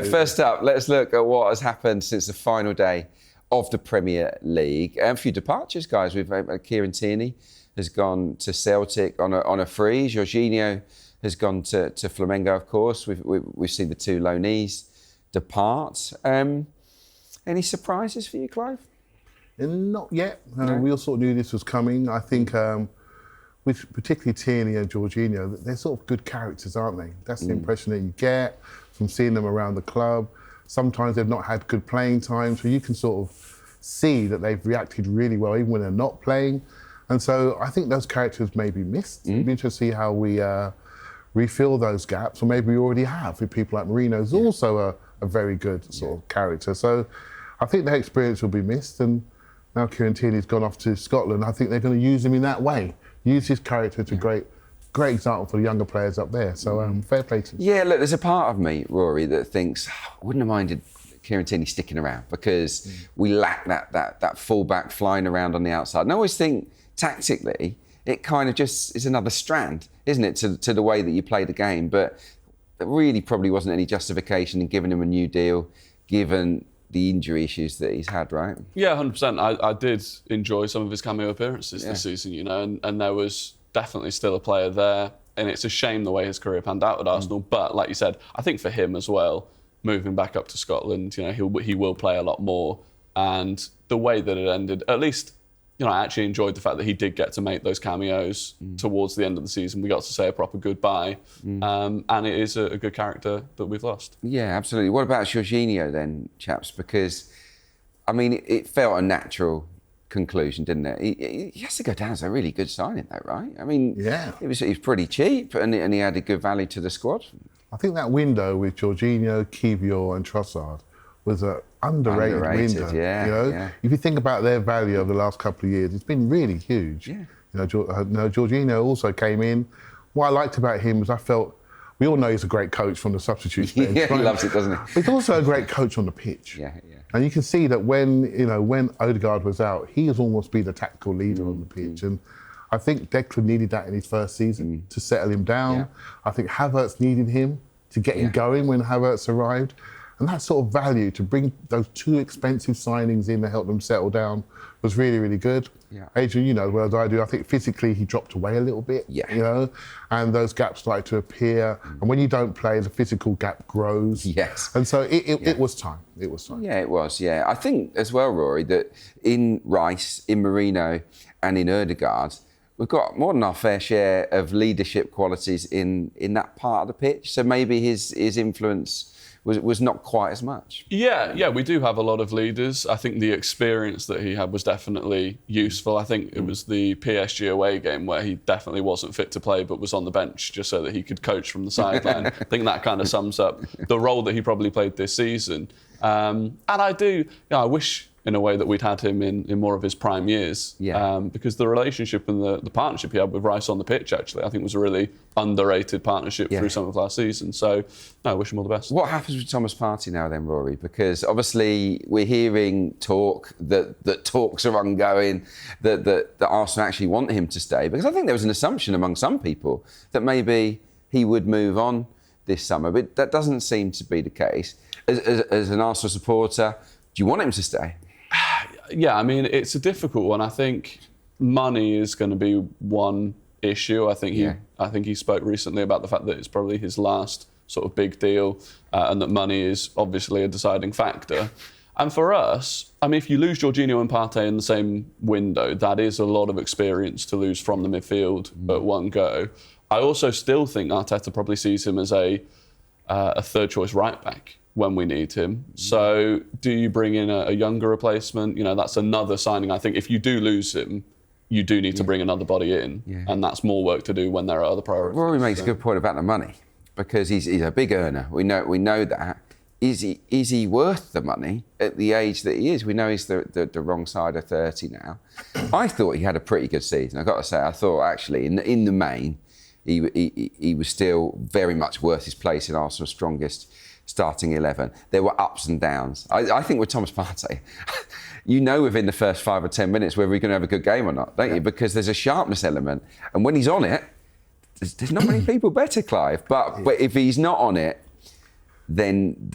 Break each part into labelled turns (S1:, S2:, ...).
S1: First up, let's look at what has happened since the final day of the Premier League. A few departures, guys. We've Kieran Tierney has gone to Celtic on a free. Jorginho has gone to Flamengo, of course. We've seen the two loanees depart. Any surprises for you, Clive?
S2: Not yet.
S1: No.
S2: We all sort of knew this was coming. I think with particularly Tierney and Jorginho, they're sort of good characters, aren't they? That's the impression that you get from seeing them around the club. Sometimes they've not had good playing time, so you can sort of see that they've reacted really well even when they're not playing. And so I think those characters may be missed. It'd be interesting to see how we refill those gaps, or maybe we already have with people like Marino, who's also a very good sort of character. So I think their experience will be missed, and now Kieran Tierney's gone off to Scotland. I think they're going to use him in that way, use his character to great example for the younger players up there. So fair play to him.
S1: Yeah, look, there's a part of me, Rory, that thinks I wouldn't have minded Kieran Tierney sticking around because we lack that full-back flying around on the outside. And I always think tactically it kind of just is another strand, isn't it, to the way that you play the game. But there really probably wasn't any justification in giving him a new deal, given the injury issues that he's had, right?
S3: Yeah, 100%. I did enjoy some of his cameo appearances this season, you know, and there was definitely still a player there. And it's a shame the way his career panned out at Arsenal. But like you said, I think for him as well, moving back up to Scotland, you know, he will play a lot more. And the way that it ended, at least, you know, I actually enjoyed the fact that he did get to make those cameos towards the end of the season. We got to say a proper goodbye. And it is a good character that we've lost.
S1: Yeah, absolutely. What about Jorginho then, chaps? Because, I mean, it felt a natural conclusion, didn't it? He has to go down as a really good signing, though, right? I mean, he was pretty cheap and he added good value to the squad.
S2: I think that window with Jorginho, Kiwior and Trossard was an underrated window.
S1: Yeah,
S2: you know? If you think about their value over the last couple of years, it's been really huge.
S1: Yeah.
S2: You know, Jorginho also came in. What I liked about him was I felt, we all know he's a great coach from the substitutes bench.
S1: Yeah, he loves it, doesn't he?
S2: But he's also a great coach on the pitch.
S1: Yeah.
S2: And you can see that when Odegaard was out, he has almost been the tactical leader on the pitch. And I think Declan needed that in his first season to settle him down.
S1: Yeah.
S2: I think Havertz needed him to get him going when Havertz arrived. And that sort of value to bring those two expensive signings in to help them settle down was really, really good.
S1: Yeah.
S2: Adrian, you know as well as I do, I think physically he dropped away a little bit, you know, and those gaps started to appear. And when you don't play, the physical gap grows.
S1: Yes.
S2: And so it was time. It was time.
S1: Yeah, it was, yeah. I think as well, Rory, that in Rice, in Marino and in Odegaard, we've got more than our fair share of leadership qualities in that part of the pitch. So maybe his influence was not quite as much.
S3: Yeah, we do have a lot of leaders. I think the experience that he had was definitely useful. I think it was the PSG away game where he definitely wasn't fit to play but was on the bench just so that he could coach from the sideline. I think that kind of sums up the role that he probably played this season. And I wish in a way that we'd had him in more of his prime years. Because the relationship and the partnership he had with Rice on the pitch, actually, I think was a really underrated partnership through some of last season. So, no, I wish him all the best.
S1: What happens with Thomas Partey now then, Rory? Because obviously we're hearing talk that talks are ongoing, that Arsenal actually want him to stay. Because I think there was an assumption among some people that maybe he would move on this summer, but that doesn't seem to be the case. As an Arsenal supporter, do you want him to stay?
S3: Yeah, I mean, it's a difficult one. I think money is going to be one issue. I think he spoke recently about the fact that it's probably his last sort of big deal, and that money is obviously a deciding factor. And for us, I mean, if you lose Jorginho and Partey in the same window, that is a lot of experience to lose from the midfield at one go. I also still think Arteta probably sees him as a third choice right back when we need him. So do you bring in a younger replacement? You know, that's another signing. I think if you do lose him, you do need to bring another body in. And that's more work to do when there are other priorities.
S1: Rory makes a good point about the money, because he's a big earner. We know that. Is he worth the money at the age that he is? We know he's the wrong side of 30 now. I thought he had a pretty good season. I've got to say, I thought actually in the main, he was still very much worth his place in Arsenal's strongest starting 11. There were ups and downs. I think with Thomas Partey, you know within the first 5 or 10 minutes whether he's going to have a good game or not, don't you? Because there's a sharpness element. And when he's on it, there's not many people better, Clive. But if he's not on it, then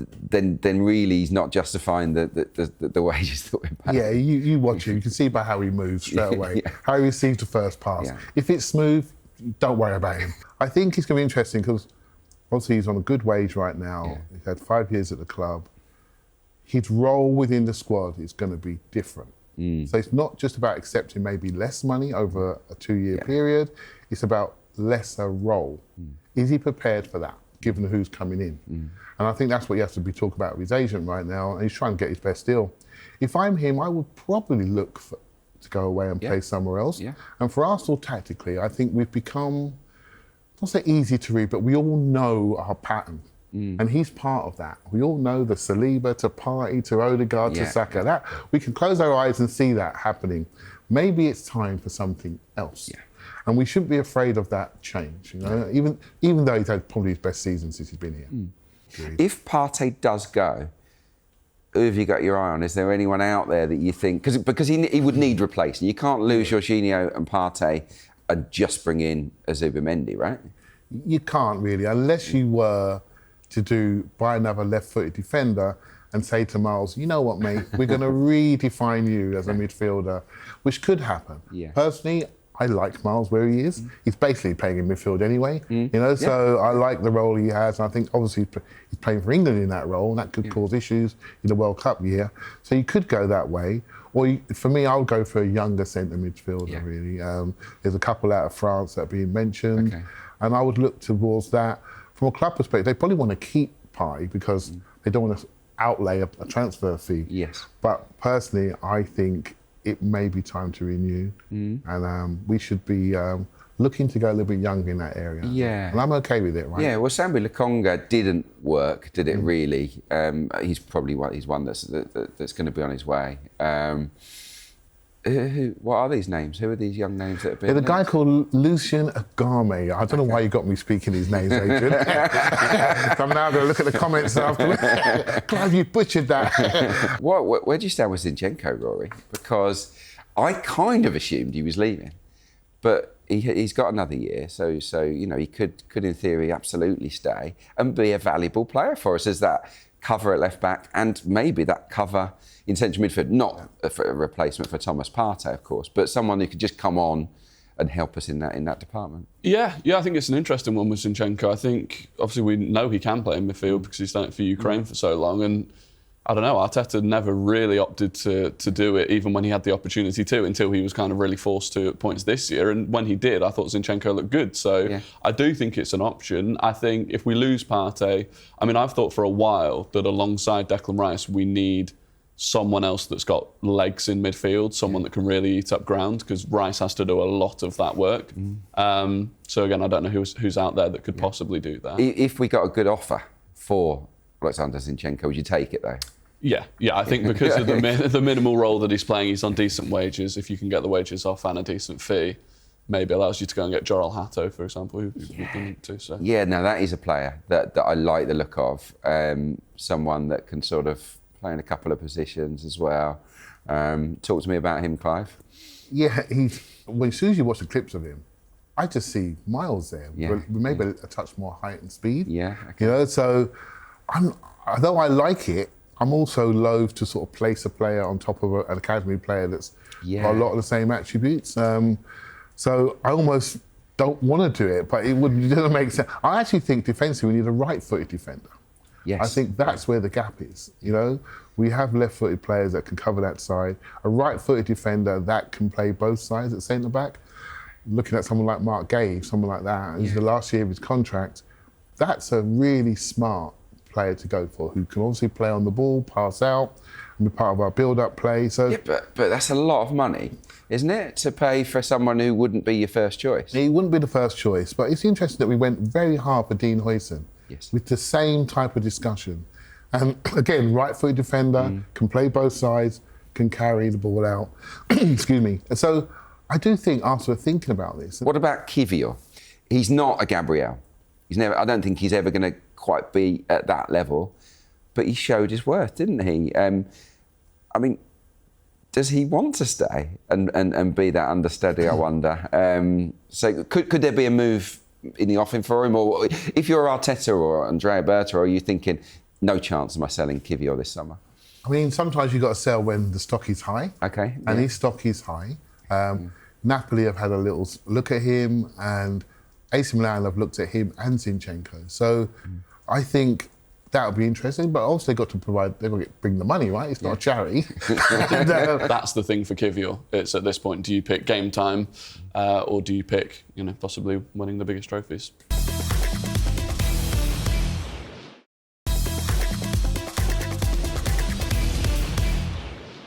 S1: really he's not justifying the wages that we're paying.
S2: Yeah, you watch him. You can see by how he moves straight away,
S1: Yeah.
S2: how he receives the first pass.
S1: Yeah.
S2: If it's smooth, don't worry about him. I think it's going to be interesting because obviously he's on a good wage right now.
S1: Yeah.
S2: He's had 5 years at the club. His role within the squad is going to be different. So it's not just about accepting maybe less money over a 2-year period. It's about lesser role. Is he prepared for that, given who's coming in? And I think that's what he has to be talking about with his agent right now, and he's trying to get his best deal. If I'm him, I would probably look to go away and play somewhere else.
S1: Yeah.
S2: And for Arsenal, tactically, I think we've become, not say easy to read, but we all know our pattern. And he's part of that. We all know the Saliba to Partey to Odegaard to Saka. That we can close our eyes and see that happening. Maybe it's time for something else. Yeah. And we shouldn't be afraid of that change. You know, even though he's had probably his best season since he's been here.
S1: If Partey does go, who have you got your eye on? Is there anyone out there that you think... Because he would need replacing. You can't lose Jorginho and Partey and just bring in a Zubimendi, right?
S2: You can't really, unless you were to buy another left-footed defender and say to Miles, you know what, mate, we're going to redefine you as a midfielder, which could happen.
S1: Yeah.
S2: Personally, I like Miles where he is. He's basically playing in midfield anyway, you know, so I like the role he has. And I think obviously he's playing for England in that role, and that could cause issues in the World Cup year. So you could go that way. Or for me, I would go for a younger centre midfielder, really. There's a couple out of France that are being mentioned, and I would look towards that. From a club perspective, they probably want to keep Partey because they don't want to outlay a transfer fee.
S1: Yes.
S2: But personally, I think it may be time to renew, and we should be looking to go a little bit younger in that area.
S1: Yeah.
S2: And I'm okay with it, right?
S1: Yeah, well, Sambi Lokonga didn't work, did it really? He's probably one that's going to be on his way. What are these names? Who are these young names that have been?
S2: There's a guy called Lucien Agame. I don't know why you got me speaking his names, Adrian. So I'm now going to look at the comments afterwards. Clive, you butchered that.
S1: Where do you stand with Zinchenko, Rory? Because I kind of assumed he was leaving, but he's got another year, so you know he could in theory absolutely stay and be a valuable player for us as that cover at left back and maybe that cover in central midfield, not a replacement for Thomas Partey, of course, but someone who could just come on and help us in that department. Yeah,
S3: I think it's an interesting one with Zinchenko. I think obviously we know he can play in midfield because he's done it for Ukraine for so long, and I don't know, Arteta never really opted to do it, even when he had the opportunity to, until he was kind of really forced to at points this year. And when he did, I thought Zinchenko looked good. So I do think it's an option. I think if we lose Partey, I mean, I've thought for a while that alongside Declan Rice, we need someone else that's got legs in midfield, someone that can really eat up ground, because Rice has to do a lot of that work. So again, I don't know who's out there that could possibly do that.
S1: If we got a good offer for Alexander Zinchenko, would you take it though?
S3: Yeah, I think because of the minimal role that he's playing, he's on decent wages. If you can get the wages off and a decent fee, maybe allows you to go and get Jorel Hato, for example, who we've been into. So.
S1: Yeah, no, that is a player that I like the look of. Someone that can sort of play in a couple of positions as well. Talk to me about him, Clive.
S2: Yeah, as soon as you watch the clips of him, I just see Miles there, maybe a touch more height and speed.
S1: Yeah, okay.
S2: You know, so although I like it, I'm also loath to sort of place a player on top of an academy player that's got a lot of the same attributes. So I almost don't want to do it, but it doesn't make sense. I actually think defensively we need a right-footed defender.
S1: Yes.
S2: I think that's where the gap is. You know, we have left-footed players that can cover that side. A right-footed defender that can play both sides at centre back. Looking at someone like Mark Gay, someone like that, who's the last year of his contract, that's a really smart player to go for, who can obviously play on the ball, pass out, and be part of our build-up play. So
S1: yeah, but that's a lot of money, isn't it, to pay for someone who wouldn't be your first choice?
S2: He wouldn't be the first choice, but it's interesting that we went very hard for Dean Huijsen with the same type of discussion. And again, right-footed defender, can play both sides, can carry the ball out. Excuse me. And so I do think Arsenal are thinking about this.
S1: What about Kiwior? He's not a Gabriel. I don't think he's ever going to quite be at that level, but he showed his worth, didn't he? I mean, does he want to stay and be that understudy, I wonder? So could there be a move in the offing for him? Or if you're Arteta or Andrea Berta, are you thinking no chance of my selling Kiwior this summer.
S2: I mean, sometimes you've got to sell when the stock is high.
S1: Okay.
S2: And
S1: yeah.
S2: his stock is high. Napoli have had a little look at him, and AC Milan have looked at him and Zinchenko. So I think that would be interesting, but also they've got to bring the money, right? It's not a charity. And,
S3: That's the thing for Kiwior. It's at this point, do you pick game time or do you pick, possibly winning the biggest trophies?